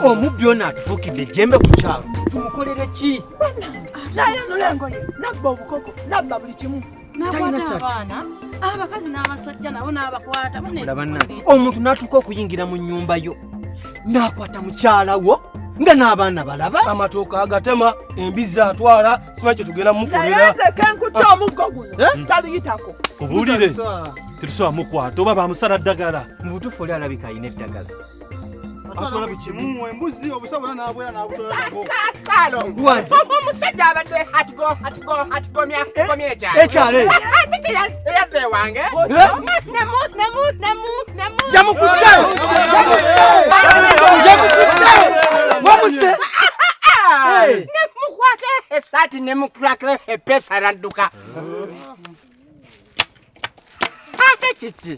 Omubi ono atufukidde jembe ku kyalo. Tumukolere ki? Naye nolengo nabba obukoko nabba buli kimu. Nakwata abaana abakazi n'abasajja nabo n'abakwata omuntu n'atuuka okuyingira mu nnyumba yo n'akwata mukyala wo nga n'abaana balaba amatooka agatema embizi atwala simanyi kye tugenda mukolera naye nze kenkutta omuggo guno taluyitako obuulire tetusobola mukwata oba bamusala ddagala mu butuufu oli alabika alina eddagala atola bikimu embuzi obusobola n'abwera n'abutola Salo. Omusajja abadde atugomya ekyalo yaze wange. yamukutte wamuse Nemukwate esaati nemutulako epesa radduka. Ate kiki?